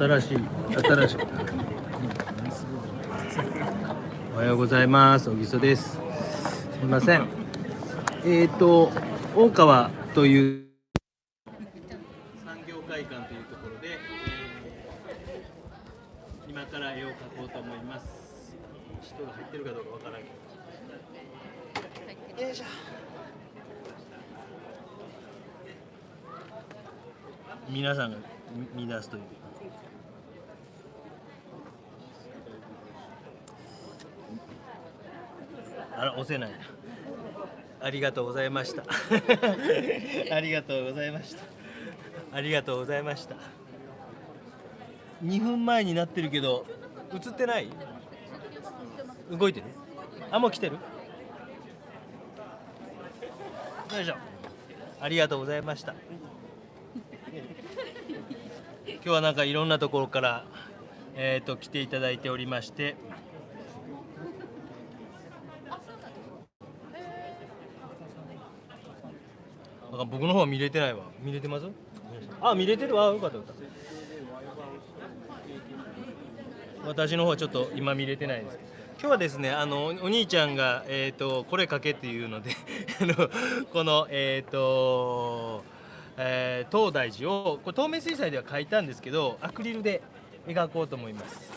新しい。おはようございます。小木曽です。すみません。大川という産業会館というところで、今から絵を描こうと思います。人が入ってるかどうかわからんけど。よいしょ。皆さんが見出すという。あら、押せない。ありがとうございました。ありがとうございました。ありがとうございました。2分前になってるけど、映ってない？動いてる？あ、もう来てる？よいしょ。ありがとうございました。今日はなんかいろんなところから来ていただいておりまして、なんか僕の方は見れてないわ。見れてます？あ、見れてるわ。よかったよかった。私の方はちょっと今見れてないんですけど、今日はですね、お兄ちゃんがこれ書けっていうのでこの東大寺をこれ透明水彩では書いたんですけど、アクリルで描こうと思います。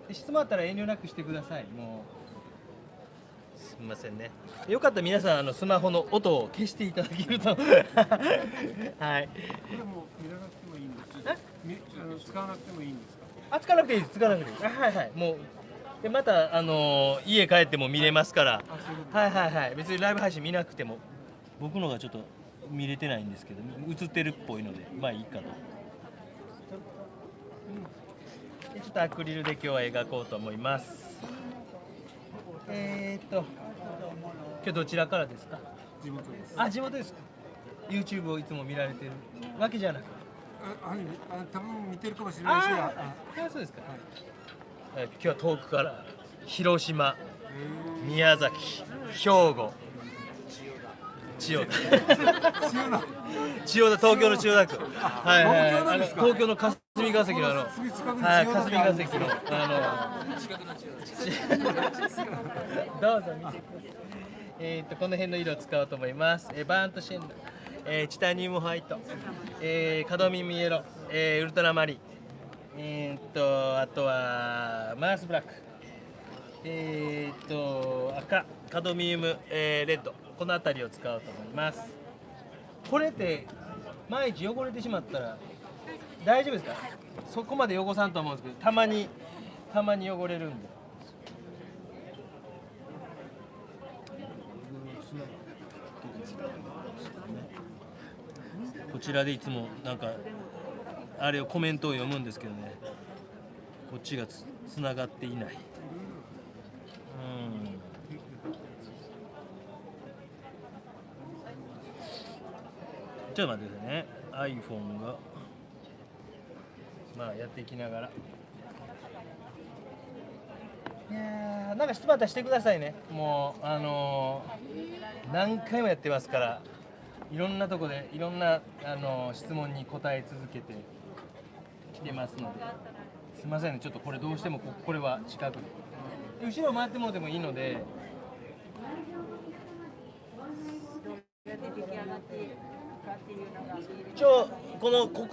で、質問あったら遠慮なくしてください。もうすみませんね。よかったら皆さんスマホの音を消していただけるとはい。これも見らなくてもいいんです。使わなくてもいいんですか。あ、使わなくていいです。使わなくていい。はいはい。もうでまた家帰っても見れますから。はいはいはい。別にライブ配信見なくても、僕のがちょっと見れてないんですけど、映ってるっぽいのでまあいいかと。でちょっとアクリルで今日は描こうと思います。今日どちらからですか？地元です。あ、地元ですか。YouTube をいつも見られてるわけじゃなく。多分見てるかもしれないし。そうですか。今日は遠くから広島、宮崎、兵庫、千代田、東京の千代田区。はいはい。東京の霞が関のはい、霞が関のどうぞ見てください。この辺の色を使おうと思います。バーントシェンヌ、チタニウムホワイト、カドミウムイエロー、ウルトラマリン、あとはマースブラック、赤、カドミウム、レッド、この辺りを使おうと思います。これって毎日汚れてしまったら大丈夫ですか？そこまで汚さんと思うんですけど、たまに汚れるんで。こちらでいつもなんかあれをコメントを読むんですけどね、こっちがつながっていない。ちょっと待ってくださいね。 iPhone がまあやっていきながら。いやなんか質問してくださいね。もう何回もやってますから、いろんなとこでいろんな質問に答え続けてきてますので、すみませんね。ちょっとこれどうしてもこれは近くで後ろ回ってもらってもいいので。ここ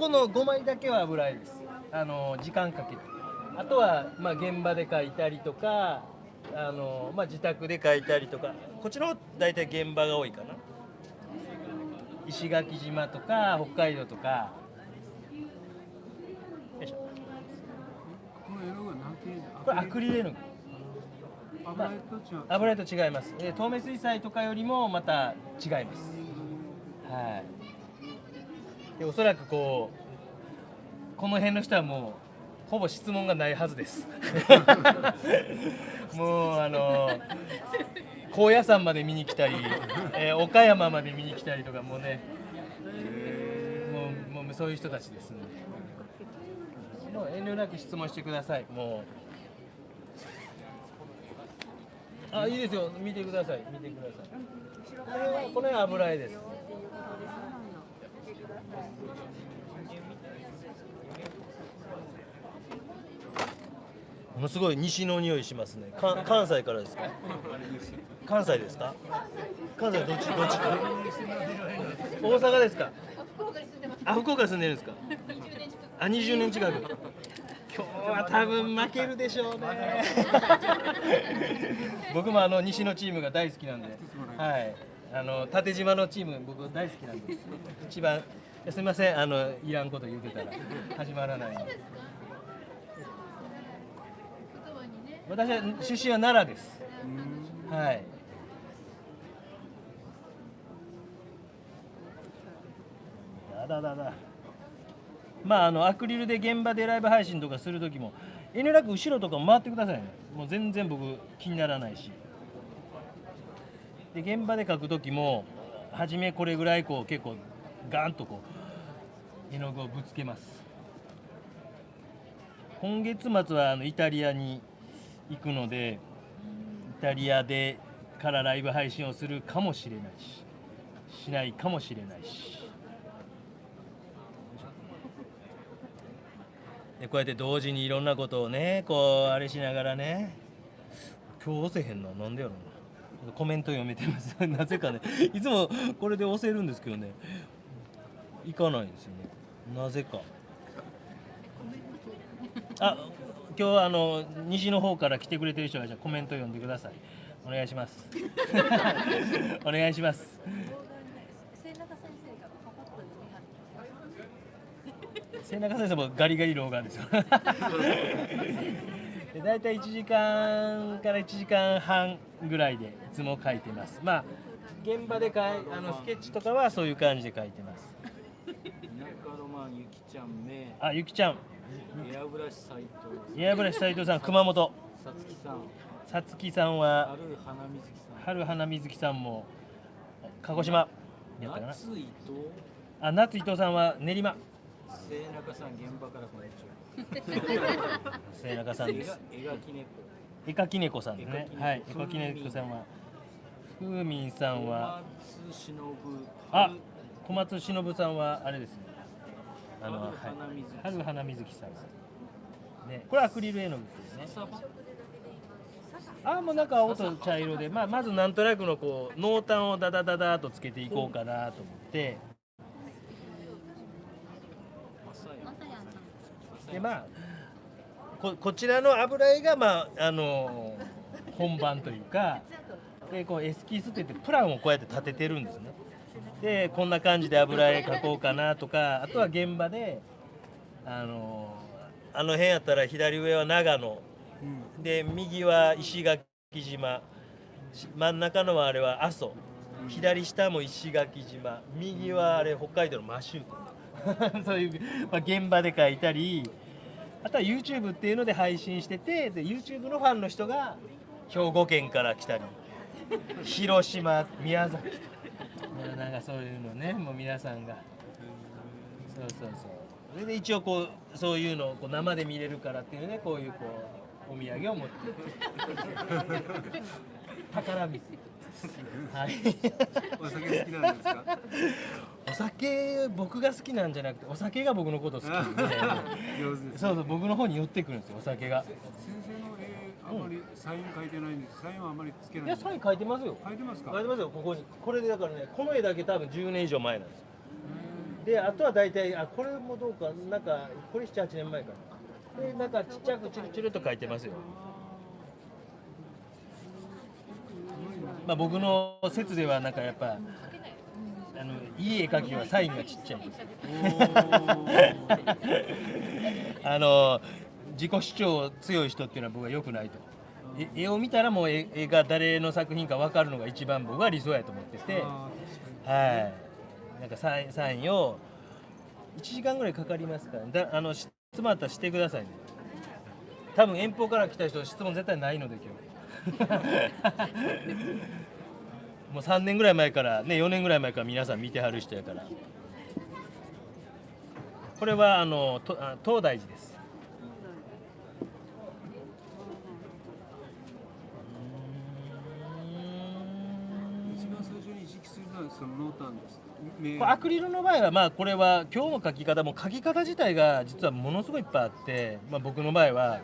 の5枚だけは油絵です。時間かけて。あとはまあ現場で描いたりとか、まあ自宅で描いたりとか、こっちの方大体現場が多いかな。石垣島とか北海道とか。よいしょ。この絵の具は何ていうの？これアクリル絵の具。油絵と違います。透明水彩とかよりもまた違います。はい。でおそらくこの辺の人はもうほぼ質問がないはずです。もう高野山まで見に来たり、岡山まで見に来たりとか、もうね、もうそういう人たちですので、もう遠慮なく質問してください。もういいですよ。見てください。見てください。これは油絵です。ものすごい西の匂いしますね。関西からですか？関西ですか？関西どっち大阪ですか？福岡に住んでるんですか？20年近く。今日は多分負けるでしょうね。僕も西のチームが大好きなんで、はい、縦島のチーム僕大好きなんです。一番すみませんいらんこと言うてたら始まらないんで。私は出身は奈良です。はい。まあアクリルで現場でライブ配信とかする時も遠慮なく後ろとかも回ってくださいね。もう全然僕気にならないし。で現場で描く時も初めこれぐらいこう結構ガーンとこう絵の具をぶつけます。今月末はイタリアに行くのでイタリアでからライブ配信をするかもしれないし、しないかもしれないし。でこうやって同時にいろんなことをねこうあれしながらね、今日押せへんのなんでやろうな。コメント読めてます。なぜかねいつもこれで押せるんですけどね行かないんですよね、なぜか。あ、今日西の方から来てくれてる人がじゃあコメント読んでください。お願いします。お願いします。末中先生もガリガリ老眼ですよ。だいたい1時間から1時間半ぐらいでいつも書いてます。まあ現場でスケッチとかはそういう感じで書いてます。中ロマンゆきちゃんめ。あ、ゆきちゃん。エアブラシ斉藤。エアブラシ斉藤さん、熊本。さつきさん。さつきさんは。春花水木さん。春花水木さんも鹿児島やったかな。夏伊藤。あ、夏伊藤さんは練馬。末中さん現場からこんにちは。末中さんです。絵描き猫。絵描き猫さんですね。はい。絵描き猫さんは。ふうみんさんは。あ、小松忍さんはあれですね。春花水木さん。ね、これアクリル絵の具ですね。あ、もうなんか青と茶色で、まずなんとなくのこう濃淡をダダダダとつけていこうかなと思って。でこちらの油絵が本番というか、でこうエスキースって言ってプランをこうやって立ててるんですね。でこんな感じで油絵描こうかなとか、あとは現場であの辺やったら左上は長野、で右は石垣島、真ん中のはあれは阿蘇、左下も石垣島、右はあれ北海道の摩周湖。そういう、現場で描いたり、あとは YouTube っていうので配信してて、で YouTube のファンの人が兵庫県から来たり、広島、宮崎とか、なんかそういうのね、もう皆さんが、そう。それで一応こうそういうのをこう生で見れるからっていうね、こういうお土産を持って宝水。はい。お酒好きなんですか？お酒僕が好きなんじゃなくて、お酒が僕のこと好きで、そう僕の方に寄ってくるんですよ、お酒が。先生の絵あまりサイン書いてないんです。サインはあまりつけない。いやサイン書いてますよ。書いてますか？書いてますよ、ここに。これでだからね、この絵だけ多分10年以上前なんですよ。であとは大体これもどうかなんかこれ7、8年前かな。でなんかちっちゃくチルチルと書いてますよ。僕の説ではなんかやっぱいい絵描きはサインがちっちゃい。自己主張強い人っていうのは僕は良くないと。絵を見たらもう絵が誰の作品か分かるのが一番僕は理想やと思ってて、はい。なんかサインを1時間ぐらいかかりますから、質問あったらしてくださいね。多分遠方から来た人質問絶対ないので今日。もう3年ぐらい前からね、4年ぐらい前から皆さん見てはる人やから。これは東大寺です。一番最初に意識するのはその濃淡です。アクリルの場合はこれは今日の描き方も描き方自体が実はものすごいいっぱいあって、僕の場合は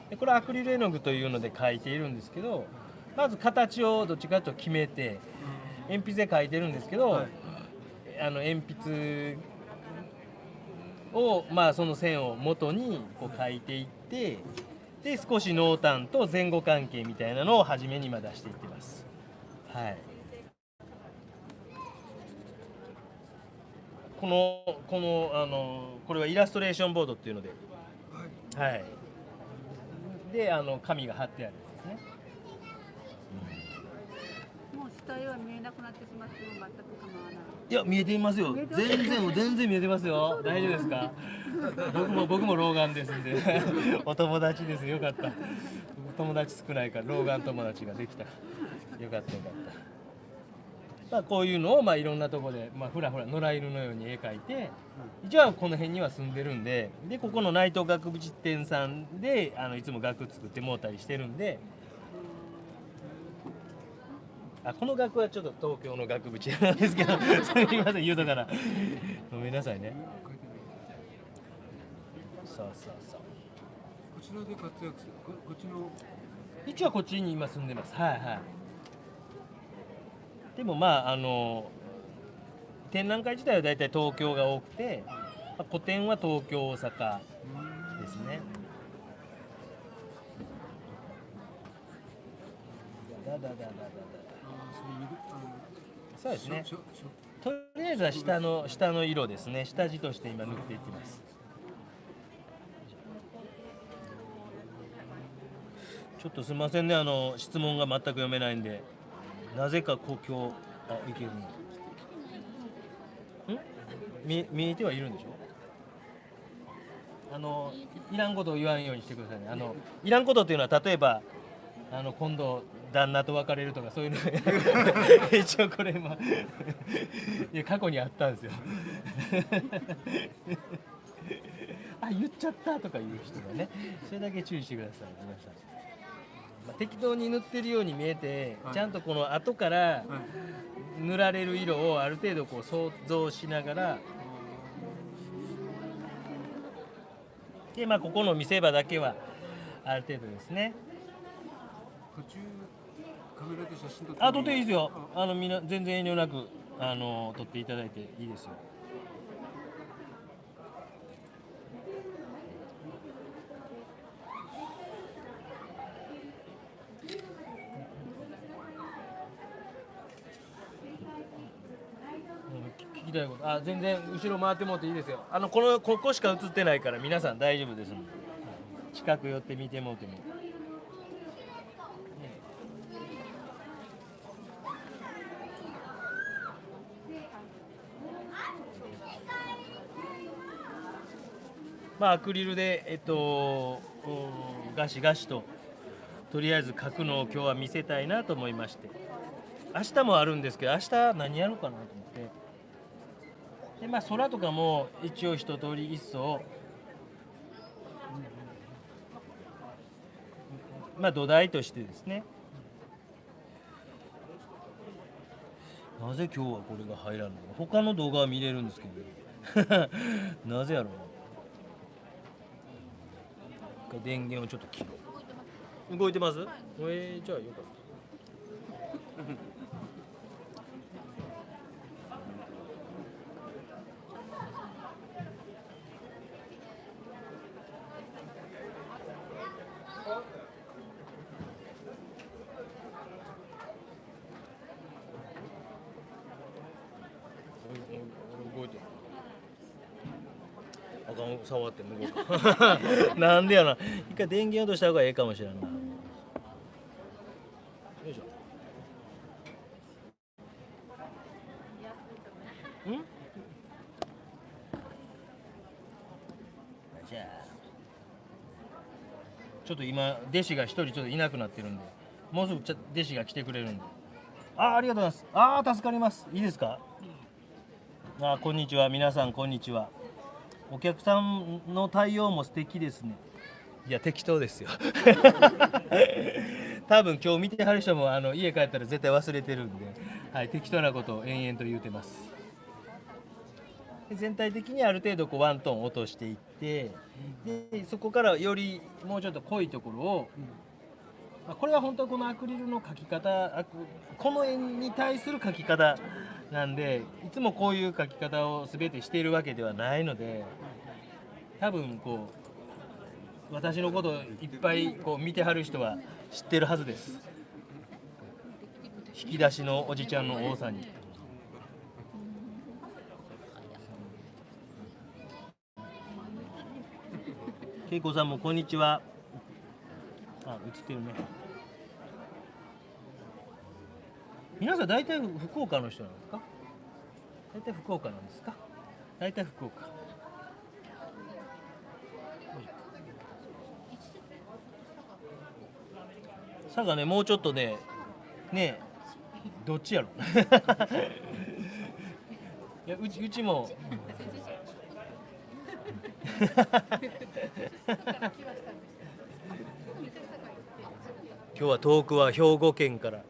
でこれアクリル絵の具というので描いているんですけど、まず形をどっちかというと決めて鉛筆で描いてるんですけど、はい、鉛筆をまあその線を元にこう描いていって、で少し濃淡と前後関係みたいなのを初めに今出していってます。はい。これはイラストレーションボードっていうので、はい。で紙が貼ってあるんですね。もう下絵は見えなくなってしまっても全く構わない。いや見えていますよ。見えて全然見えてますよ。大丈夫ですか？僕も老眼ですんでお友達です。よかった。友達少ないから老眼友達ができた。よかった。まあこういうのをまあいろんなところでまあふらふら野良犬のように絵描いて、一応この辺には住んでるんで、でここの内藤額縁店さんでいつも額作ってもうたりしてるんで。この額はちょっと東京の額縁なんですけど、すみません言うとからごめんなさいね。そう。こちらで活躍する。こっちの。一応こっちに今住んでます。はい。でもまあ展覧会自体はだいたい東京が多くて、個展は東京大阪ですね。そうですね。とりあえずは下の色ですね。下地として今塗っていきます。ちょっとすみませんね、質問が全く読めないんで、なぜか今日いけるの。見えてはいるんでしょ。いらんことを言わんようにしてくださいね。いらんことっていうのは例えば今度旦那と別れるとかそういうの一応これいや過去にあったんですよ言っちゃったとかいう人がね、それだけ注意してください皆さん。適当に塗ってるように見えて、ちゃんとこの後から塗られる色をある程度こう想像しながら、でここの見せ場だけはある程度ですね。途中カメラで写真撮って。撮っていいですよ。みんな全然遠慮なく撮っていただいていいですよ。聞きたいこと、全然後ろ回ってもらっていいですよ。ここしか映ってないから皆さん大丈夫です。近く寄って見てもらっても。アクリルでガシガシととりあえず描くのを今日は見せたいなと思いまして、明日もあるんですけど、明日何やろうかなと思って、で空とかも一応一通り一層土台としてですね。なぜ今日はこれが入らないのか、他の動画は見れるんですけどなぜやろうな。電源をちょっと切ろう。動いてます？じゃあよかった動いてる。あかん、触って向こうかなんでやな。一回電源落とした方がええかもしれんな。よいしょ。じゃあちょっと今弟子が一人ちょっといなくなってるんで、もうすぐ弟子が来てくれるんで。ありがとうございます。助かります。いいですか？こんにちは、皆さんこんにちは。お客さんの対応も素敵ですね。いや適当ですよ多分今日見てはる人も家帰ったら絶対忘れてるんで、適当なことを延々と言うてます。で全体的にある程度こうワントーン落としていって、でそこからよりもうちょっと濃いところを、これは本当はこのアクリルの描き方、この絵に対する描き方なんで、いつもこういう描き方を全てしているわけではないので、多分こう私のことをいっぱいこう見てはる人は知ってるはずです。引き出しのおじちゃんの多さに。恵子さんもこんにちは。あ、映ってるね。皆さん大体福岡の人なんですか？大体福岡なんですか？大体福岡。佐賀ね、もうちょっとね、どっちやろいや、うちも今日は遠くは兵庫県から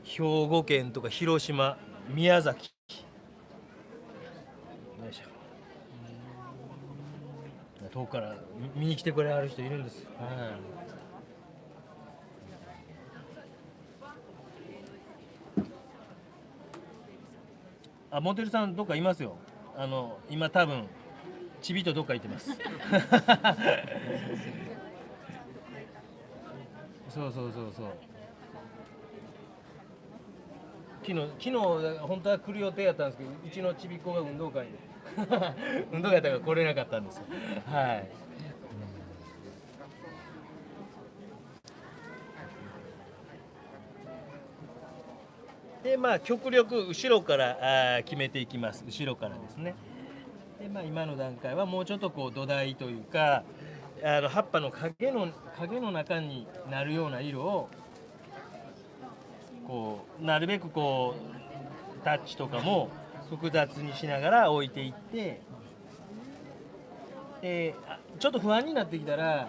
兵庫県とか広島、宮崎、よいしょ、遠くから見に来てくれはる人いるんです。あ、モデルさんどっかいますよ。今多分ちびとどっか行ってますそうそうそうそう。昨日本当は来る予定やったんですけど、うちのちびっ子が運動会で運動会やったから来れなかったんですよ。はい。で極力後ろから決めていきます。後ろからですね。で今の段階はもうちょっとこう土台というか葉っぱの影の中になるような色をこうなるべくこうタッチとかも複雑にしながら置いていって、でちょっと不安になってきたら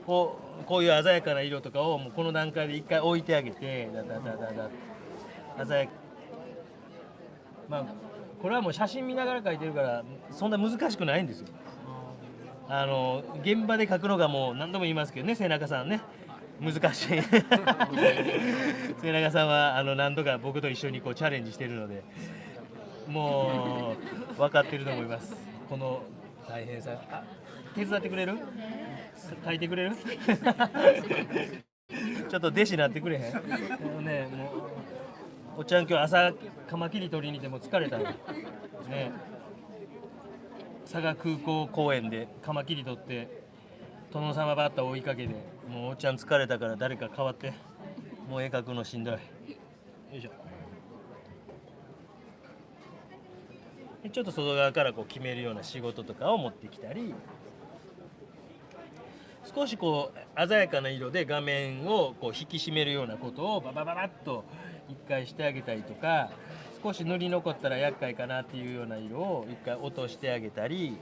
こういう鮮やかな色とかをもうこの段階で一回置いてあげて鮮やか、これはもう写真見ながら描いてるからそんな難しくないんですよ。現場で描くのがもう何度も言いますけどね、背中さんね難しい背中さんは何度か僕と一緒にこうチャレンジしてるのでもう分かってると思います、この大変さ。手伝ってくれる？描いてくれるちょっと弟子になってくれへん？ね、もうおっちゃん今日朝カマキリ取りに行っても疲れたね。佐賀空港公園でカマキリ取って殿様バッタ追いかけて、もうおっちゃん疲れたから誰か代わって、もう絵描くのしんどい。よいしょ。でちょっと外側からこう決めるような仕事とかを持ってきたり、少しこう鮮やかな色で画面をこう引き締めるようなことをババババッと一回してあげたりとか、少し塗り残ったら厄介かなっていうような色を一回落としてあげたり、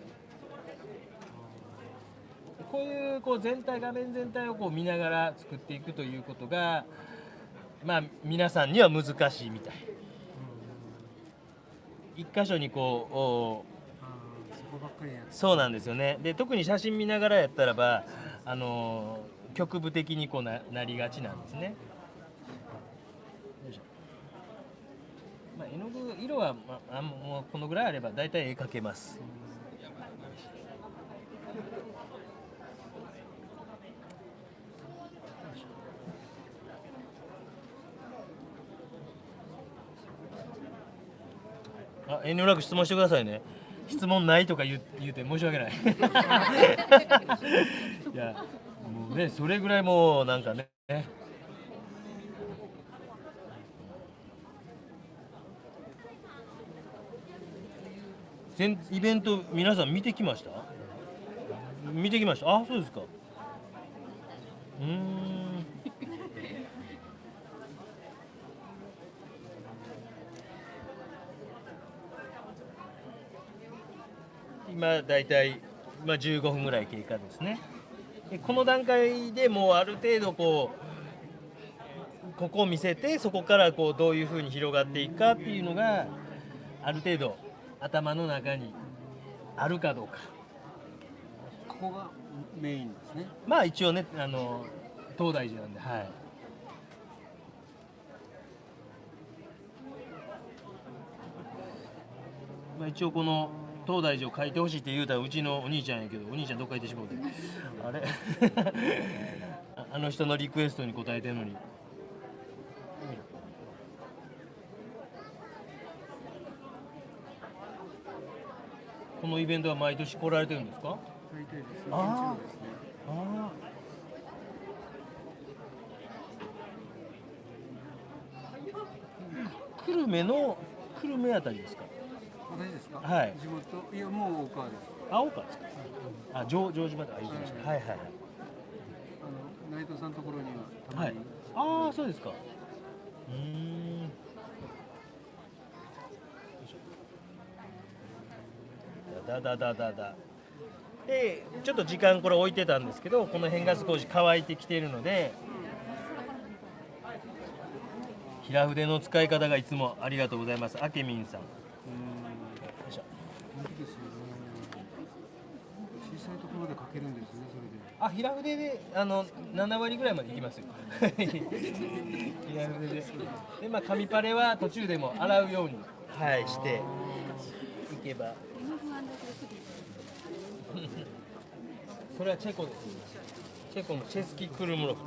こういう全体、画面全体をこう見ながら作っていくということが皆さんには難しいみたい。一箇所にこうそこばっかりやる。そうなんですよね。で特に写真見ながらやったらば局部的にこう なりがちなんですね。よいしょ。絵の具色は、もうこのぐらいあれば大体絵描けます。遠慮なく質問してくださいね。質問ないとか言うて申し訳ないいやもうね、それぐらいもうなんかね、イベント皆さん見てきました？見てきました。あ、そうですか。今だいたい15分ぐらい経過ですね。でこの段階でもうある程度こうここを見せて、そこからこうどういう風に広がっていくかっていうのがある程度頭の中にあるかどうか。ここがメインですね。まあ一応ね、東大寺なんで、はい。まあ一応この東大寺を書いてほしいって言うたらうちのお兄ちゃんやけど、お兄ちゃんどっか行ってしまうて、あれあの人のリクエストに応えてるのに。このイベントは毎年来られてるんですか？大体ですね。あー現地のですね。ああ。久留米あたりですか？私ですか。はい地元、いやもう大川です。青川ですか？あ、城島とか言ってました。はいはいはい。内藤さんのところにはたまはいに。。ああ、そうですか。だ。で、ちょっと時間これ置いてたんですけど、この辺が少し乾いてきているので、平筆の使い方がいつもありがとうございます。あけみんさん。よいしょ。いいですよね。小さいところで書けるんですね、それで。あ、平筆で7割ぐらいまでいきますよ。平筆で。で、まあ紙パレは途中でも洗うように、はい、していけば。それはチェコです。チェコのチェスキ・クルムロフ。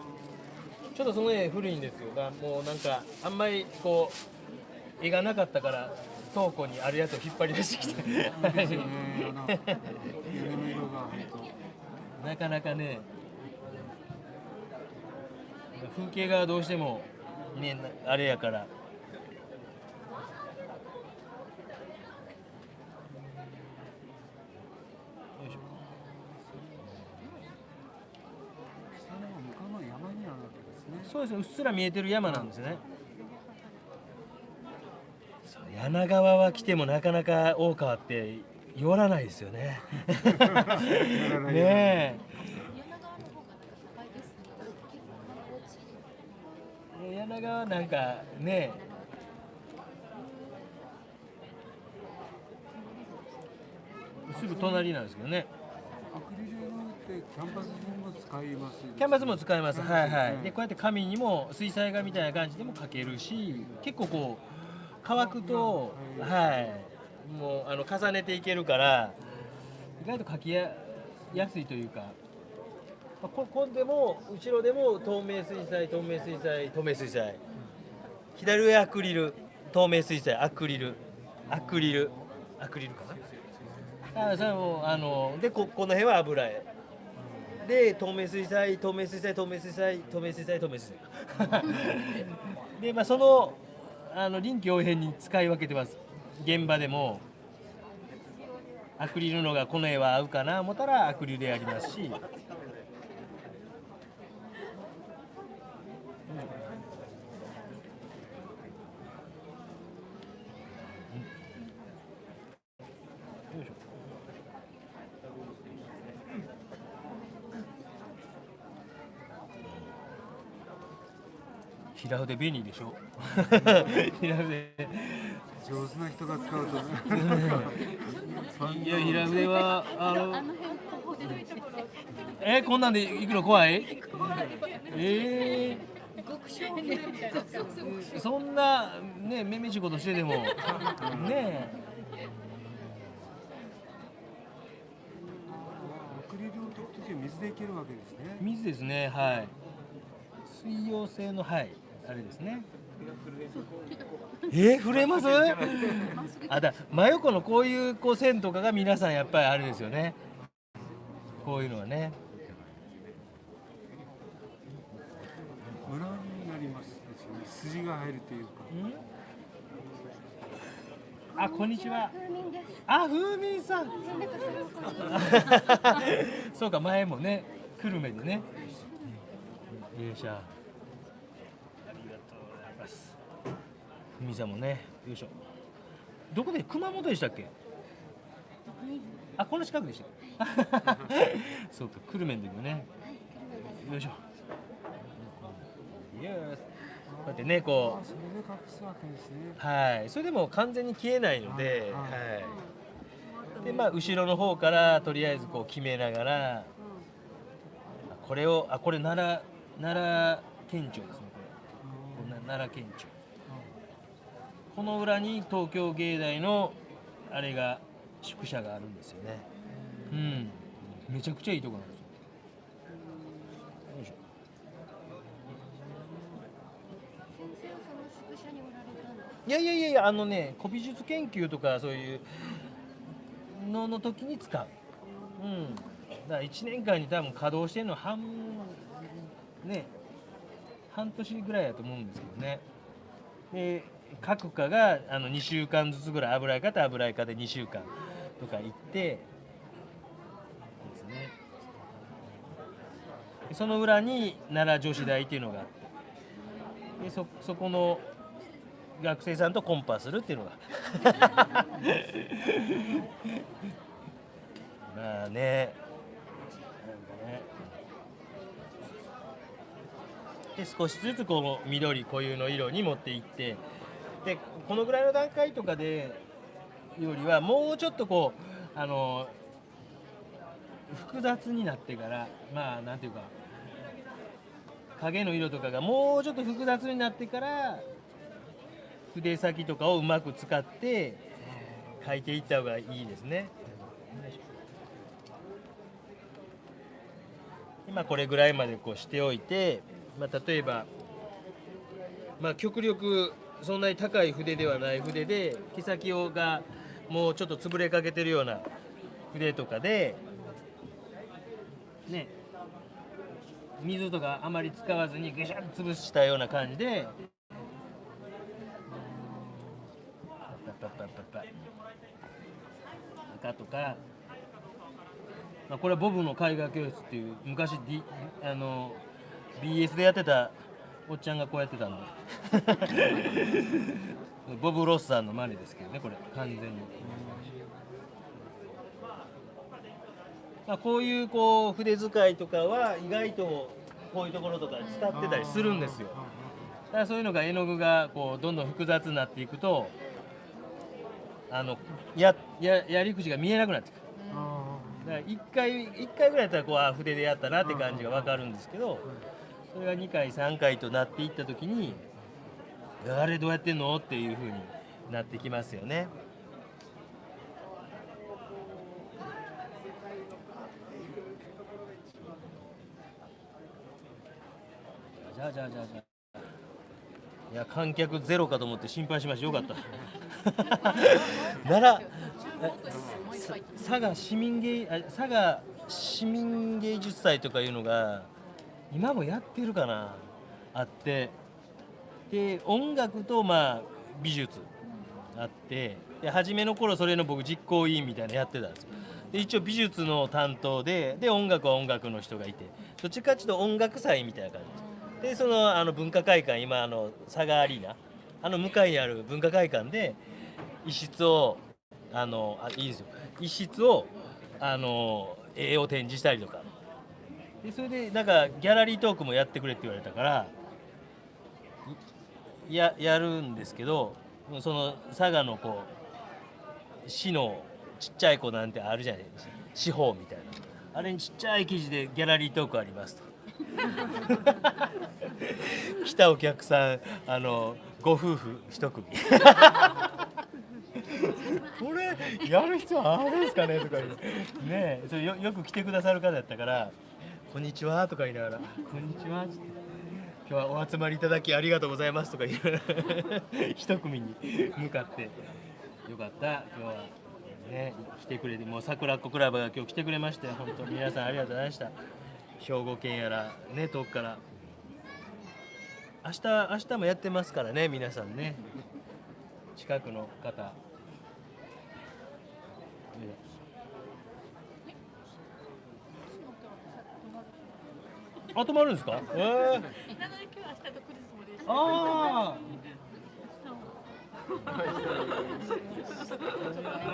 ちょっとその絵古いんですよが、もうなんかあんまりこう絵がなかったから倉庫にあるやつを引っ張り出してきて。いいですよね。屋根の色が本なかなかね、風景がどうしてもね、あれやから。よいしょ。当。下の向かうの山になるわけですね。そうですね、うっすら見えてる山なんですね。そう、柳川は来てもなかなか大川って寄らないですよね。ねえ。柳川なんかね、すぐ隣なんですけどね。アクリルってキャンパスにも使います。キャンバスも使えます。はいはい。で、こうやって紙にも水彩画みたいな感じでも描けるし、結構こう乾くと、はい、もう重ねていけるから、意外と描きやすいというか。こでも後ろでも透明水彩、透明水彩、透明水彩。左上アクリル、透明水彩、アクリルかな。それもでこの辺は油絵。で透明水彩、透明水彩、透明水彩、透明水彩、透明水彩。でまあその臨機応変に使い分けてます。現場でもアクリルのがこの絵は合うかな思ったらアクリルでやりますし。平筆便利でしょ。平筆。上手な人が使うとね。いや平筆はこんなんで行くの怖い？そんなねめめしいことしてでもねえ。アクリルを解くときは水でいけるわけですね。水ですね、はい。水溶性の、はい、あれですね。震えます？真横のこういう線とかが皆さんやっぱりあれですよね。こういうのはね。ムラになりますですよね。筋が入るというか。あ、こんにちは。あ、風民さん。そうか、前もね、久留米でね。よいしょ。ありがとうございます。風民さんもね、よいしょ。どこで熊本でしたっけ？あ、この近くでした。そうか、久留米の時もね。よいしょ。イエス。うやってねこそれで隠すわけですね。う、はい、それでも完全に消えないので、はいはい、でまあ後ろの方からとりあえずこう決めながら、これをこれ奈良県庁ですね、これ奈良県庁、この裏に東京芸大のあれが宿舎があるんですよね。うん、めちゃくちゃいいとこなんですよ。よいしょ。先生はその宿舎におられたんですか？いや古美術研究とかそういうの時に使う。うん。だから1年間に多分稼働してるの半年ぐらいだと思うんですけどね。で各科が2週間ずつぐらい、油絵科と油絵科で2週間とか行ってですね。でその裏に奈良女子大っていうのがあって、でそこの学生さんとコンパするっていうのがまあね、なんかね、で少しずつこの緑固有の色に持っていって、でこのぐらいの段階とかでよりはもうちょっとこう複雑になってから、まあなんていうか影の色とかがもうちょっと複雑になってから筆先とかをうまく使って描いていった方がいいですね。今これぐらいまでこうしておいて、まあ、例えば、まあ、極力そんなに高い筆ではない筆で毛先がもうちょっと潰れかけてるような筆とかでね、水とかあまり使わずにぐしゃっと潰したような感じで赤とか、まあ、これはボブの絵画教室っていう昔、BS でやってたおっちゃんがこうやってたんでボブ・ロスさんの真似ですけどね、これ完全に。まあ、こういう筆使いとかは意外とこういうところとか使ってたりするんですよ。だからそういうのが絵の具がこうどんどん複雑になっていくとやり口が見えなくなってくる。だから1回ぐらいやったら筆でやったなって感じが分かるんですけど、それが2回3回となっていった時にあれどうやってんのっていう風になってきますよね。じゃあいや観客ゼロかと思って心配しました。よかった奈良佐賀市民芸術祭とかいうのが今もやってるかな、あって、で音楽とまあ美術あって、で初めの頃それの僕実行委員みたいなのやってたんですよ。で一応美術の担当で音楽は音楽の人がいて、どっちかっていうと音楽祭みたいな感じで、その文化会館、今佐賀アリーナ向かいにある文化会館で一室をいいですよ、一室を絵を展示したりとかで、それでなんかギャラリートークもやってくれって言われたからやるんですけど、その佐賀の市のちっちゃい子なんてあるじゃないですか、司法みたいな、あれにちっちゃい記事でギャラリートークありますと来たお客さんご夫婦一組これやる必要あるんですかねとか言うね、それよく来てくださる方だったから「こんにちは」とか言いながら「こんにちは」って「今日はお集まりいただきありがとうございます」とか言う一組に向かって「よかった今日はね来てくれて、もう桜っ子クラブが今日来てくれまして本当皆さんありがとうございました。兵庫県やらね遠くから明日もやってますからね、皆さんね近くの方。止まるんですか？なので今日明日と来るつもりでした。あ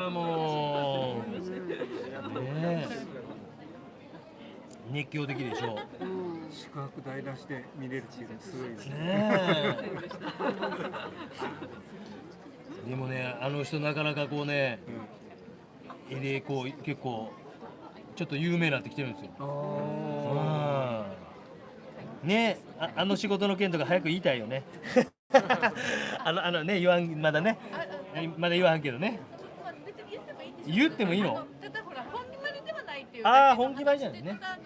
あもうねえ熱狂的でしょう。宿泊代出して見れるっていうのすごいですね。ねえでもね、あの人なかなかこうね、絵でこう結構ちょっと有名になってきてるんですよ。ねえ、あの仕事の件とか早く言いたいよね。あのね、言わん、まだね、まだ言わんけどね。別に言ってもいいんです言ってもいいの？ただほら本決まりではないっていう。ああ、本気前じゃないね。なんか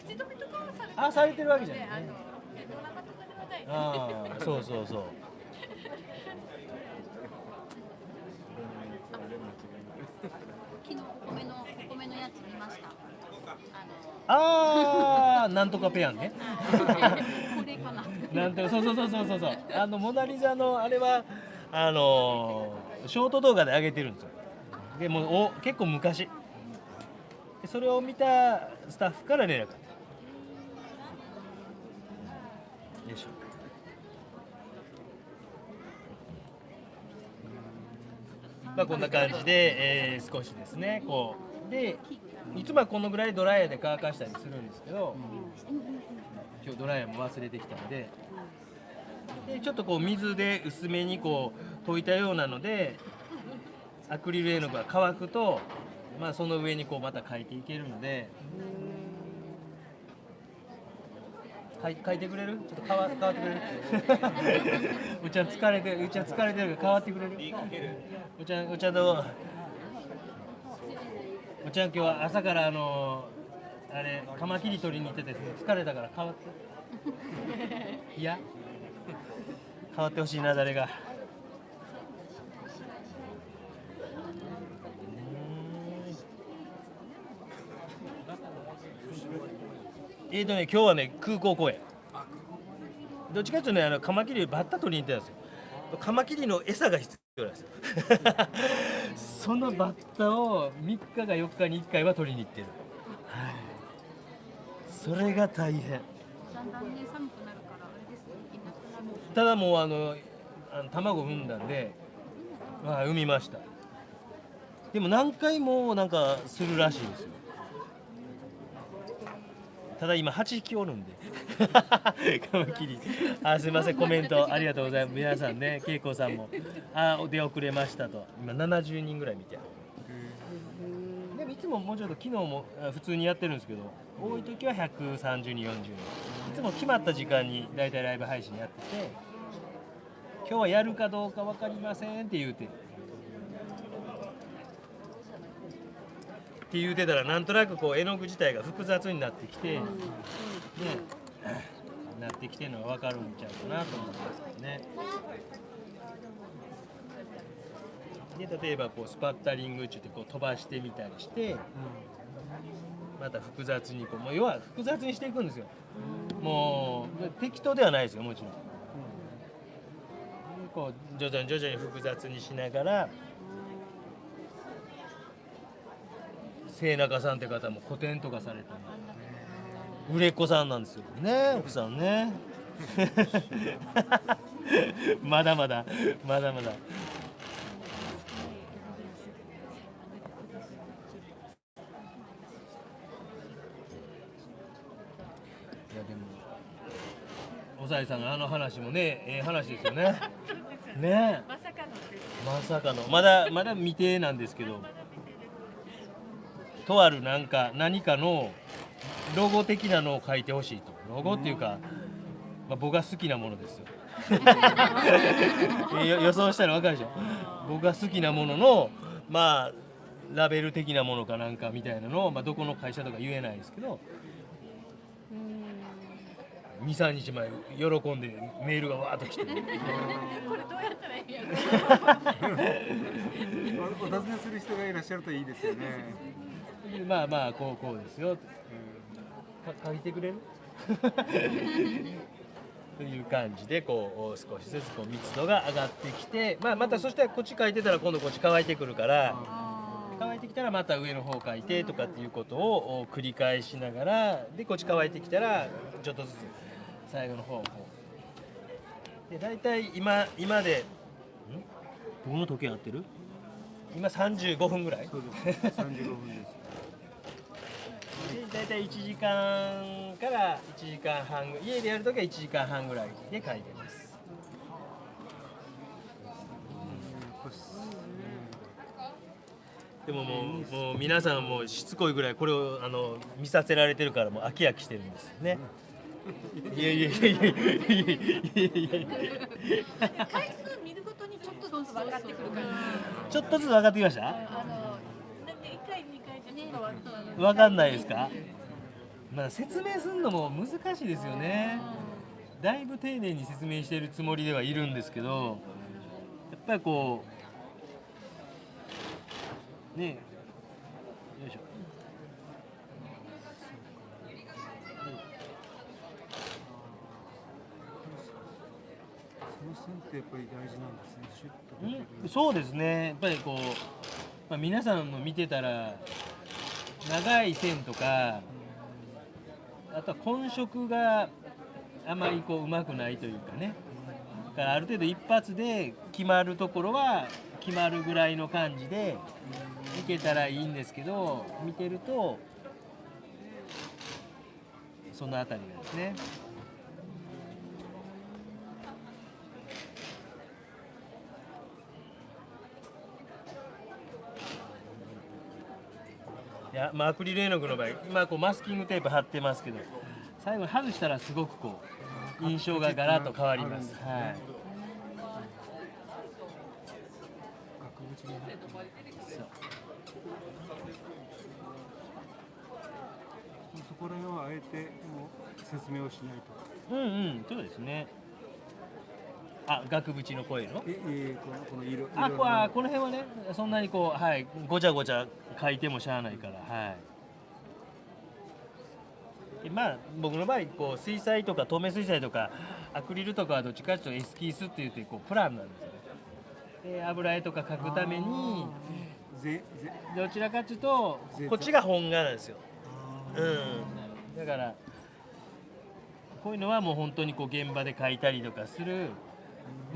口止めとかはされてあ、されてるわけじゃないね。ドラマとかではない。ああ、そうそうそう。昨日お米のやつ見ました。ああ、なんとかペアンね。これかな。なんとか、そう。モナリザのあれはショート動画で上げてるんですよ。でも結構昔。でそれを見たスタッフから連絡があった。よいしょ。まあこんな感じで、少しですねこうでいつもはこのぐらいドライヤーで乾かしたりするんですけど、今日ドライヤーも忘れてきたので、ちょっとこう水で薄めにこう溶いたようなのでアクリル絵の具が乾くと、まあ、その上にこうまた描いていけるので、描いてくれる？ちょっと変わってくれる？うちゃん疲れてるから変わってくれる？うちゃんどう？うちゃん今日は朝からあれカマキリ取りに行ってて疲れたから変わって。いや変わってほしいな誰が。今日はね空港公園。どっちかというとねカマキリバッタ取りに行ってたんですよ。カマキリの餌が必要なんですよ。そのバッタを3日か4日に1回は取りに行ってる。はい。それが大変。だんだんね寒くなるからあれですね。いなくなる。ただもう卵産んだんで、産みました。でも何回もなんかするらしいですよ。ただ今8匹おるんでカマキリ。すいませんコメントありがとうございます。皆さんね、恵子さんも出遅れましたと。今70人ぐらい見てある。でもいつももうちょっと昨日も普通にやってるんですけど、多い時は130人40人。いつも決まった時間にだいたいライブ配信やってて、今日はやるかどうか分かりませんって言うて。って言うてたらなんとなくこう絵の具自体が複雑になってきて、ね、なってきてるのが分かるんちゃうかなと思うんですけどね。で例えばこうスパッタリングって言ってこう飛ばしてみたりして、また複雑にもう要は複雑にしていくんですよ。もう適当ではないですよもちろん。こう徐々に複雑にしながら。清中さんって方も個展とかされて売れっ子さんなんですよね、奥さんね。まだまだ。いやでもおさいさんの話もね、話ですよね。ね、まさかのまだ未定なんですけど。とある何かのロゴ的なのを書いてほしいと。ロゴっていうか、僕が好きなものですよ。予想したら分かるでしょ。僕が好きなもののラベル的なものかなんかみたいなのを、どこの会社とか言えないですけど、2、3日前喜んでメールがわーっと来て。これどうやったらいいやろ。お尋ねする人がいらっしゃるといいですよね。こうですよ。書いてくれる？という感じでこう少しずつこう密度が上がってきて、またそしたらこっち書いてたら今度こっち乾いてくるから、乾いてきたらまた上の方書いてとかっていうことを繰り返しながら、でこっち乾いてきたらちょっとずつ最後の方をこうで大体今で僕の時計合ってる？今35分ぐらい。そうです。35分です。だいたい1時間から1時間半、家でやるときは1時間半ぐらいで書いてます。でももう皆さんもうしつこいぐらいこれを見させられてるからもう飽き飽きしてるんですよね。いやいやいやいやいやいやいや。回数見るごとにちょっとずつ分かってくるから。ちょっとずつ分かってきました？だって1回2回じゃちょっと分かんないですか？まあ説明するのも難しいですよね。だいぶ丁寧に説明しているつもりではいるんですけど、やっぱりこうね、よいしょ。その線ってやっぱり大事なんですね。シュッと出てる。そうですね。やっぱりこう、皆さんの見てたら長い線とか、あとは混色があまりこう上手くないというかね。だからある程度一発で決まるところは決まるぐらいの感じでいけたらいいんですけど、見てるとそのあたりがですね。いや、アクリル絵の具の場合、今こうマスキングテープ貼ってますけど、最後に外したらすごくこう印象がガラッと変わります。はい。額縁に入ってる。そう。そこら辺はあえてもう説明をしないと。うんうん、そうですね。あ、額縁の声の。この色。この辺はね、そんなにこう、はい、ごちゃごちゃ書いてもしゃあないから、はい。僕の場合こう水彩とか透明水彩とかアクリルとかはどっちかというとエスキースって言ってこうプランなんですよね。で油絵とか描くためにどちらかというとこっちが本画なんですよ。だからこういうのはもう本当にこう現場で描いたりとかする。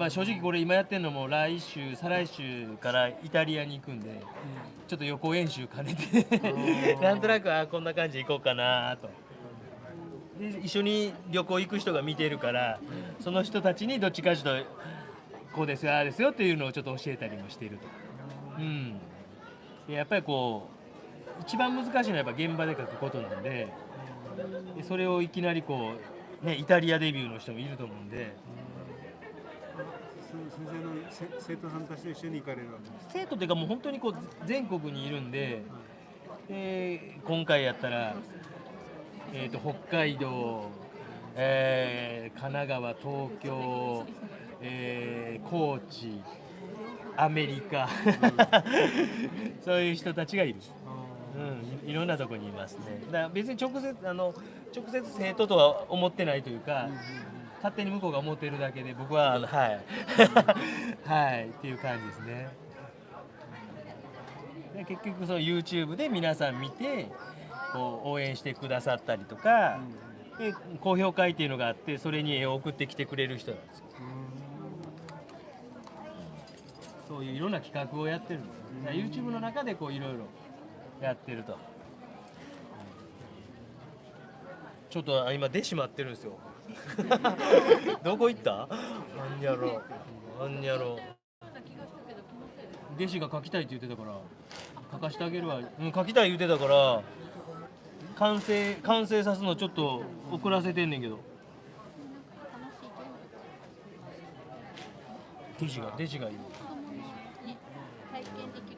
正直これ今やってるのも再来週からイタリアに行くんで、ちょっと予行演習兼ねてなんとなくこんな感じで行こうかなと。で一緒に旅行行く人が見てるから、その人たちにどっちかちょっとこうですよああですよっていうのをちょっと教えたりもしていると。でやっぱりこう一番難しいのはやっぱ現場で描くことなんで、それをいきなりこうねイタリアデビューの人もいると思うんで。先生の生徒さんたちと一緒に行かれるわけです。生徒っていうかもう本当にこう全国にいるんで、今回やったら、北海道、神奈川、東京、高知、アメリカそういう人たちがいる。いろんなところにいますね。だから別に直接生徒とは思ってないというか。勝手に向こうが思っているだけで僕ははいはいっていう感じですね。で結局その YouTube で皆さん見てこう応援してくださったりとか、で高評価っていうのがあってそれに絵を送ってきてくれる人なんですよ。そういういろんな企画をやってるんです。YouTube の中でこういろいろやってると。ちょっと今弟子待ってるんですよ。どこ行った？なんやろ。弟子が書きたいって言ってたから書かしてあげるわ。書きたい言ってたから完成さすのちょっと遅らせてんねんけど。弟子がいる。体験できる。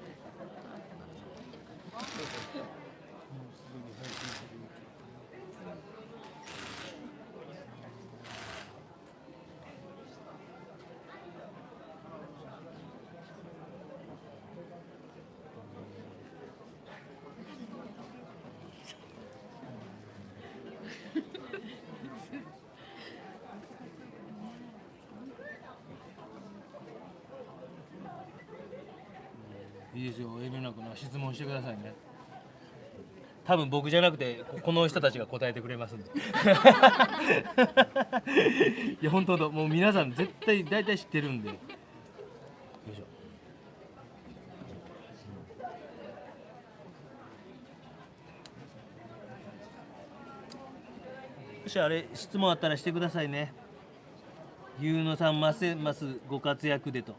いいですよ、遠慮なく質問してくださいね。多分僕じゃなくてこの人たちが答えてくれますんで。いや本当もう皆さん絶対大体知ってるんで。よいしょ。もしあれ質問あったらしてくださいね。ゆうのさんますますご活躍でと。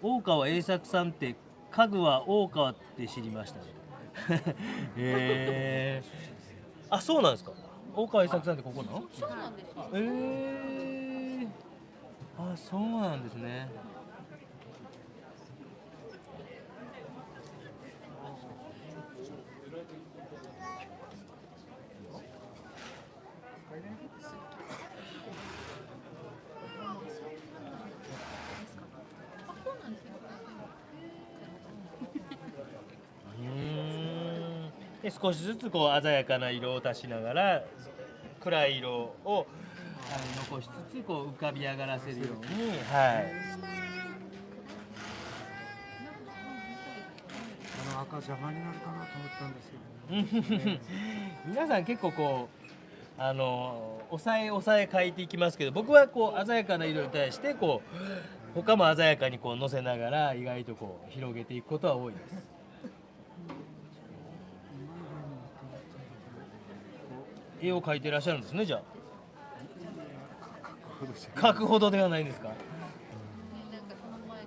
大川栄作さんって家具は大川って知りましたね。あ、そうなんですか。大川栄作さんってここなの？そうなんですよ。あ、そうなんですね。あ、そうなんですよ。で少しずつこう鮮やかな色を足しながら暗い色を残しつつこう浮かび上がらせるように、はい。赤邪魔になるかなと思ったんですけど、ね、皆さん結構こう抑え描いていきますけど、僕はこう鮮やかな色に対してこう他も鮮やかにこう乗せながら意外とこう広げていくことは多いです。絵を描いてらっしゃるんですね、じゃあ。描くほどではないんですか。なんかその前、なん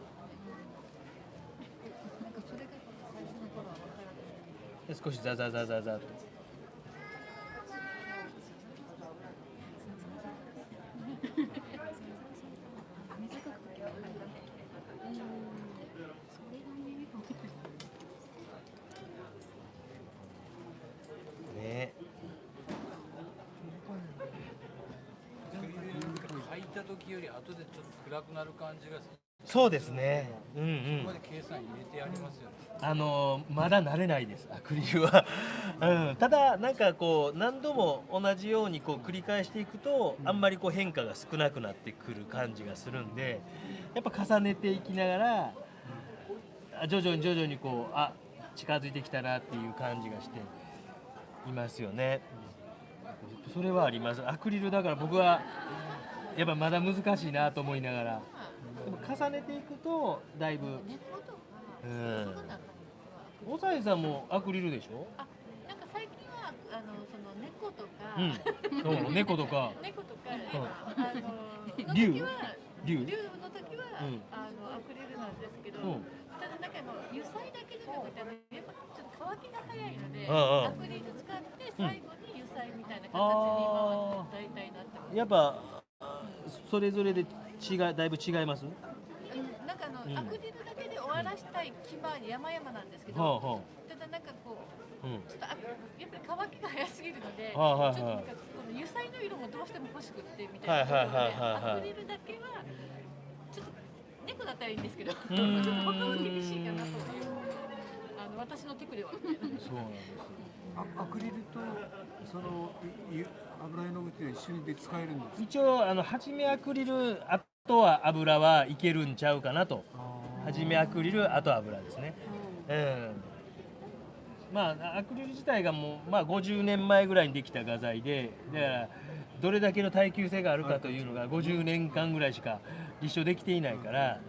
かそれが最初の頃は分からない。で少しザザザザザと。ね。書いた時より後でちょっと暗くなる感じがそうですね。そこまで計算入れてやりますよね。まだ慣れないです、アクリルは。ただなんかこう何度も同じようにこう繰り返していくとあんまりこう変化が少なくなってくる感じがするんで、やっぱ重ねていきながら徐々にこう近づいてきたなっていう感じがしていますよね。それはあります。アクリルだから僕はやっぱまだ難しいなと思いながら、でも重ねていくとだいぶ。おさえさんもアクリルでしょ？あ、なんか最近はその猫とか、猫とか、猫とか、竜の時は竜の時は、アクリルなんですけど、ただなんか油彩だけじゃなくてやっぱちょっと乾きが早いので、アクリル使って最後に油彩みたいな形に今大体なってます。やっぱそれぞれでだいぶ違います？なんかアクリルだけで終わらしたい山々なんですけど、ただなんかこう、ちょっとやっぱり乾きが早すぎるので、ちょっとなんかこの油彩の色もどうしても欲しくってみたいなところで、アクリルだけはちょっと猫だったらいいんですけど、ちょっと他は厳しいかなという私のテクではみたいな。そうなんです。アクリルとその油絵の具って一緒にで使えるんですか？一応初めアクリル、あとは油はいけるんちゃうかなと。初めアクリル、あと油ですね。まあアクリル自体がもう50年前ぐらいにできた画材で、だからどれだけの耐久性があるかというのが50年間ぐらいしか立証できていないから。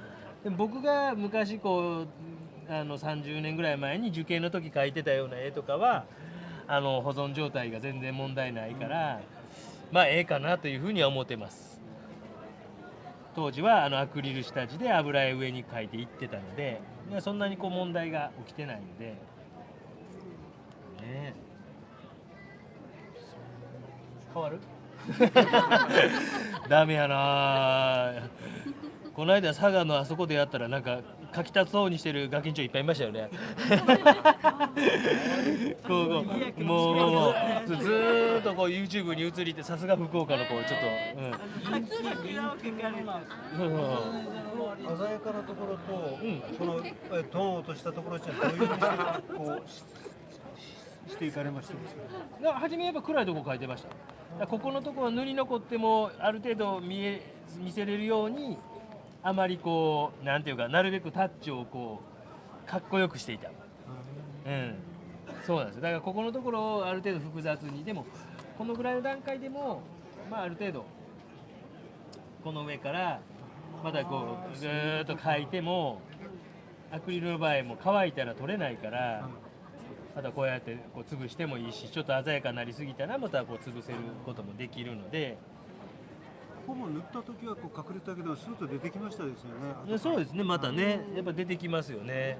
でも僕が昔こう30年ぐらい前に受験の時描いてたような絵とかは保存状態が全然問題ないから、ええかなというふうには思ってます。当時はアクリル下地で油絵上に描いていってたので、そんなにこう問題が起きてないので、ね、変わるダメやな。この間佐賀のあそこでやったらなんか書き立つそうにしてるガキンチョいっぱいいましたよね。もうずーっとこう YouTube に移りて、さすが福岡の子ちょっと、鮮やかなところと、このトーンを落としたところってどういうふうにこうしていかれました？初めやっぱ暗いとこ描いてました。ここのところ塗り残ってもある程度見せれるように、あまりこうなんていうか、なるべくタッチをこうかっこよくしていた。そうなんです。だからここのところをある程度複雑に、でもこのぐらいの段階でもある程度この上からまたこうずーっと描いても、アクリルの場合も乾いたら取れないから、あとはこうやってこう潰してもいいし、ちょっと鮮やかになりすぎたらまたこう潰せることもできるので。ほぼ塗った時はこう隠れたけどスーッと出てきましたですよね。そうですね、またねやっぱ出てきますよね。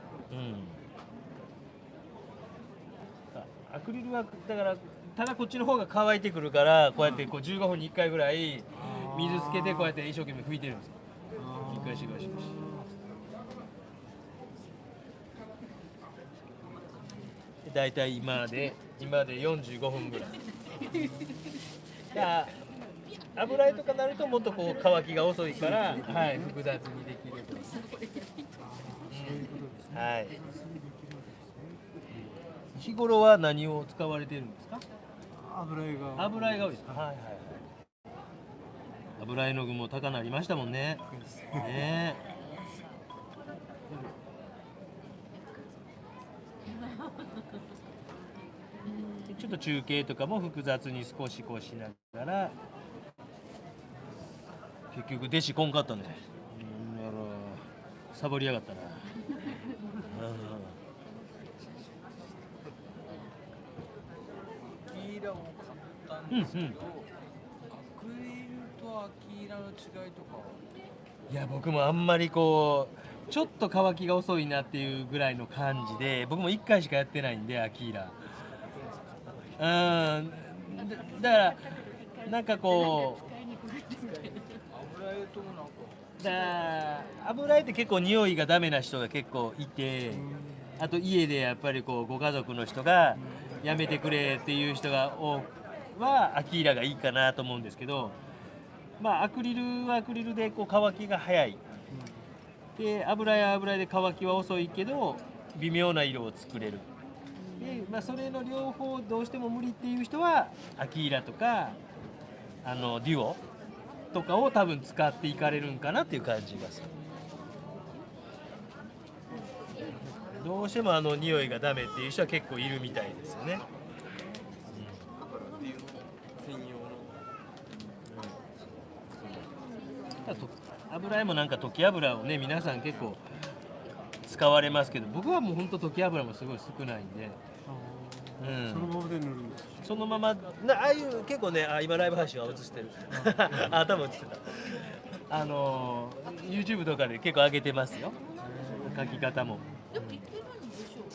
アクリルはだからただこっちの方が乾いてくるから、こうやってこう15分に1回ぐらい水つけてこうやって一生懸命拭いてるんですよ。一回しばしばし。だいたい今で45分ぐらい。油絵とかなるともっとこう乾きが遅いから、はい、複雑にできると。はい。日頃は何を使われてるんですか？油絵が。油絵が多いですか？はいはいはい。油絵の具も高なりましたもんね。ねえ。ちょっと中継とかも複雑に少しこうしながら。結局弟子こんかったね。サボりやがったな。アキーラも買ったんですけど、アクリルとアキーラの違いとか。いや僕もあんまりこうちょっと乾きが遅いなっていうぐらいの感じで、僕も1回しかやってないんでアキーラ。だからなんかこう。油絵って結構匂いがダメな人が結構いて、あと家でやっぱりこうご家族の人がやめてくれっていう人がはアキーラがいいかなと思うんですけど、まあアクリルはアクリルでこう乾きが早いで、油絵は油絵で乾きは遅いけど微妙な色を作れるで、まあ、それの両方どうしても無理っていう人はアキーラとかデュオとかを多分使っていかれるんかなっていう感じがする。どうしても匂いがダメっていう人は結構いるみたいですよね。油絵もなんか溶き油をね皆さん結構使われますけど、僕はもうほんと溶き油もすごい少ないんで、そのままで塗るんですか？そのままああいう結構ね、今ライブ配信は映してる頭映ってたYouTube とかで結構上げてますよ、描き方も。でもいけるんでしょう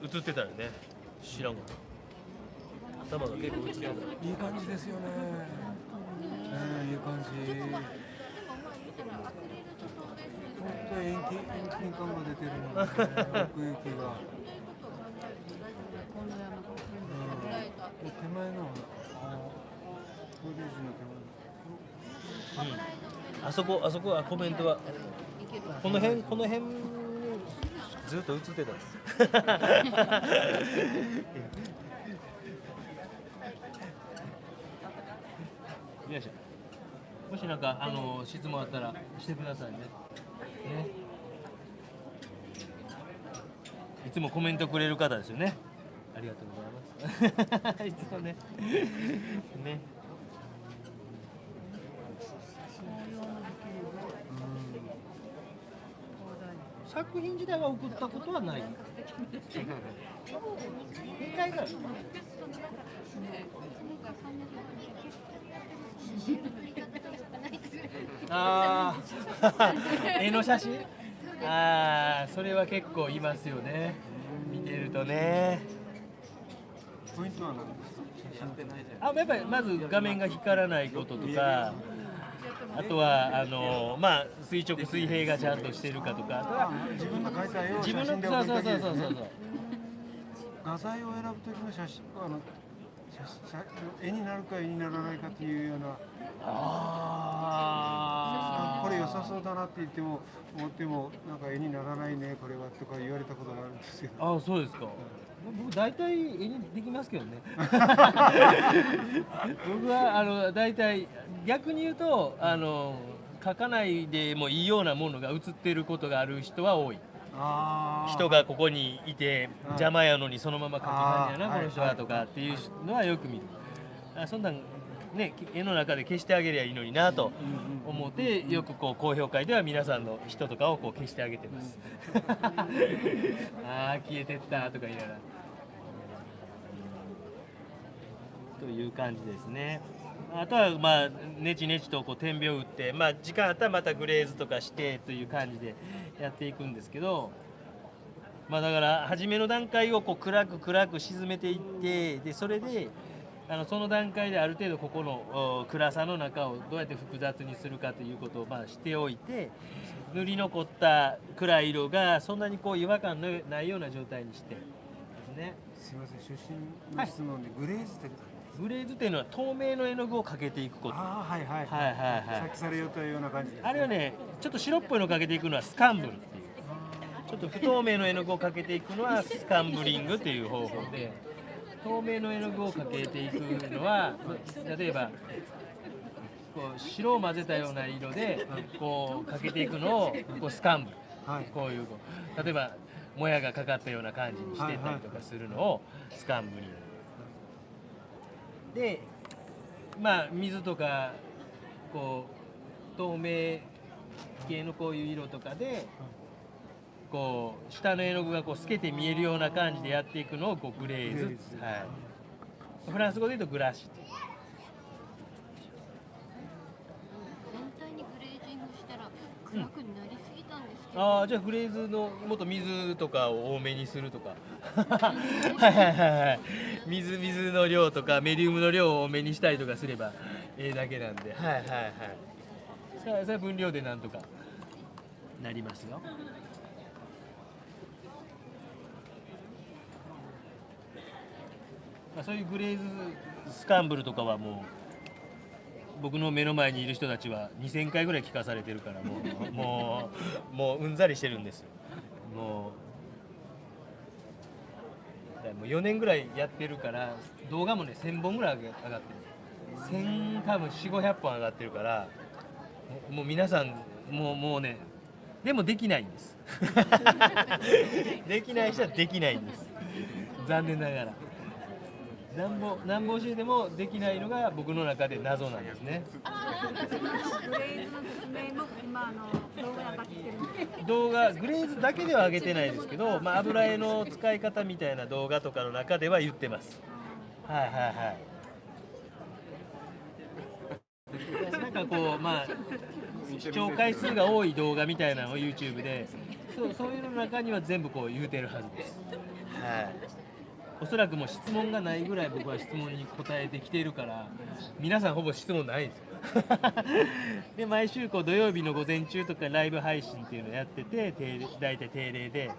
ね。映ってたらね、知らんかった。頭が結構映ってた。いいい感じですよね。いい感じ。でもまあ言うたらアクリルと透明水本当に遠近感が出てるので、奥行きが。この山こ手前のフリージの手前。あそこはコメントはこの辺ずっと映ってたんです。よいしょ。もしなんか質問あったらしてくださいね。いつもコメントくれる方ですよね。ありがとうございます。いつもね。ね。作品自体は送ったことはない。2回ぐらい。ああ、絵の写真。ああ、それは結構いますよね。見てるとね。ポイントは何ですか？やっぱりまず画面が光らないこととか。あとはまあ垂直水平がちゃんとしてるかとか、自分の描いた絵を写自分の真で送りたいですね。そう画材を選ぶ時の絵になるか絵にならないかっていうような、これ良さそうだなって思ってもなんか絵にならないねこれはとか言われたことがあるんですけど。そうですか。僕大体絵にできますけどね。僕は大体逆に言うと描かないでもいいようなものが写ってることがある人は多い。人がここにいて邪魔やのにそのまま描きはんやなこの人はとかっていうのはよく見る。そんなんね、絵の中で消してあげりゃいいのになと思ってよくこう高評会では皆さんの人とかをこう消してあげてますああ消えてったとか言いながらという感じですね。あとはまあネチネチとこう点描打って、まあ、時間あったらまたグレーズとかしてという感じでやっていくんですけど、まあ、だから初めの段階をこう暗く沈めていってでそれでその段階である程度ここの暗さの中をどうやって複雑にするかということをまあしておいて塗り残った暗い色がそんなにこう違和感のないような状態にしてですね。すみません、出身の質問で、グレーズってグレーズっていうのは透明の絵の具をかけていくこと。ああ、はいはいはいはいはいさっきされよったような感じです、ね。あれはねちょっと白っぽいのをかけていくのはスカンブルっていうちょっと不透明の絵の具をかけていくのはスカンブリングっていう方法で透明の絵の具をかけていくのは例えばこう白を混ぜたような色でこうかけていくのをこうスカンブル、はい、こういう例えばもやがかかったような感じにしてったりとかするのをスカンブリングでまあ水とかこう透明系のこういう色とかでこう下の絵の具がこう透けて見えるような感じでやっていくのをこうグレーズ、はい、フランス語で言うとグラッシュっていう全体にグレージングしたら暗くなりすぎたんですけど、ああじゃあグレーズのもっと水とかを多めにするとかはいはいはいはい水の量とかメディウムの量を多めにしたりとかすればだけなんではいはいはいそれは分量でなんとかなりますよ。そういうグレーズスカンブルとかはもう僕の目の前にいる人たちは2000回ぐらい聞かされてるからもううんざりしてるんですよ。もう4年ぐらいやってるから動画もね1000本ぐらい上がってる1000多分4000-500本上がってるからもう皆さんもうねでもできないんですできない人はできないんです残念ながら。なんぼ教えてもできないのが僕の中で謎なんですね。グレーズの説明も今動画上がってるんです動画グレーズだけでは上げてないですけど、まあ、油絵の使い方みたいな動画とかの中では言ってます。はいはいはい。なんかこうまあ視聴回数が多い動画みたいなのを YouTube でそういうの中には全部こう言うてるはずです。はい。おそらくもう質問がないぐらい僕は質問に答えてきているから皆さんほぼ質問ないんですよで毎週こう土曜日の午前中とかライブ配信っていうのをやってて大体定例で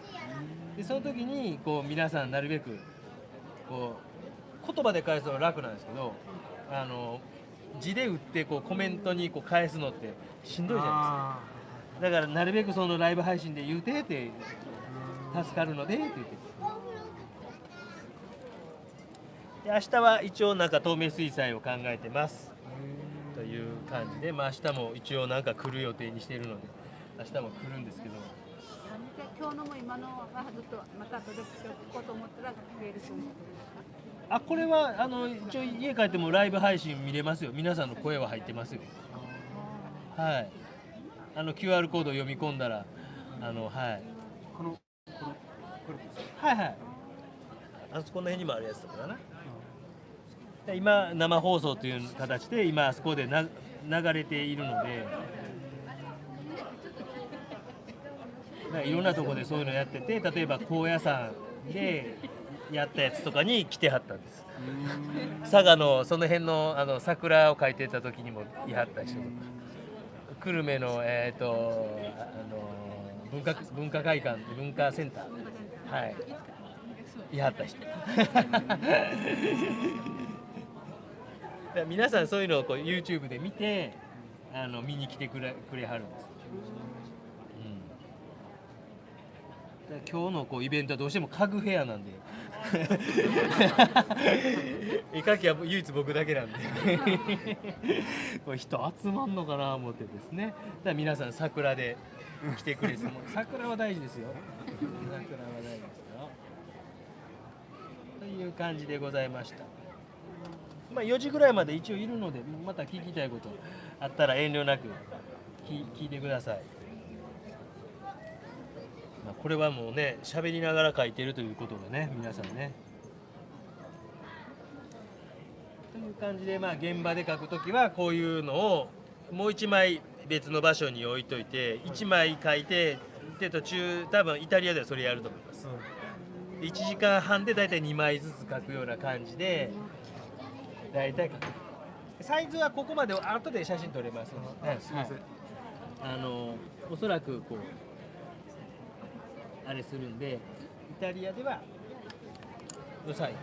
その時にこう皆さんなるべくこう言葉で返すのは楽なんですけど字で打ってこうコメントにこう返すのってしんどいじゃないですか。だからなるべくそのライブ配信で言うてって助かるのでって言ってで明日は一応なんか透明水彩を考えてますという感じで、まあ明日も一応なんか来る予定にしているので明日も来るんですけど今日のも今のはずっとまた届けておこうと思ったらメールするんですあこれは一応家帰ってもライブ配信見れますよ。皆さんの声は入ってますよ。はいQR コードを読み込んだらはいはいはいあそこの辺にもあるやつとかだな。今生放送という形で今あそこで流れているのでいろんなところでそういうのやってて例えば高野山でやったやつとかに来てはったんです。佐賀のその辺の桜を描いてた時にもいはった人とか久留米の文化会館文化センターはいいはった人皆さんそういうのをこう YouTube で見て見に来てくれはるんです、今日のこうイベントはどうしても家具フェアなんで絵描きは唯一僕だけなんでこれ人集まんのかな思ってですね。だから皆さん桜で来てくれても桜は大事ですよ桜は大事ですよという感じでございました。まあ4時ぐらいまで一応いるので、また聞きたいことあったら遠慮なく聞いてください。まあこれはもうね、喋りながら書いてるということでね、皆さんね。という感じで、まあ現場で書くときはこういうのをもう1枚別の場所に置いといて、1枚書いて、で途中多分イタリアではそれやると思います。1時間半でだいたい2枚ずつ書くような感じでだいたい書く。サイズはここまで後で写真撮れますので、はい、すみません、おそらくこうあれするんで、イタリアではうるさい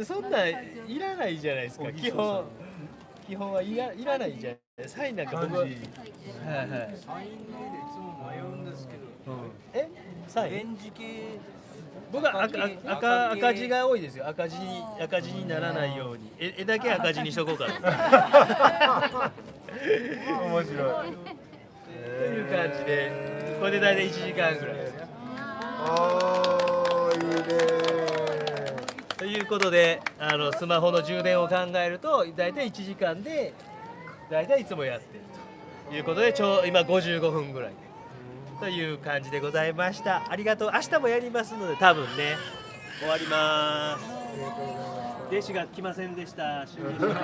そんなんいらないじゃないですか。基本はいらないじゃない。サインなんか僕、はいはい、サインネイルいつも迷うんですけど、サインレンジ系僕は赤字が多いですよ。赤字にならないように絵だけ赤字にしとこうかな面白い。という感じで、これで大体1時間ぐらいですよ。ああ、いいね。ということで、スマホの充電を考えると大体1時間で大体いつもやってるということで、今55分ぐらいという感じでございました。ありがとう。明日もやりますので、多分ね終わります。弟子が来ませんでした。終了します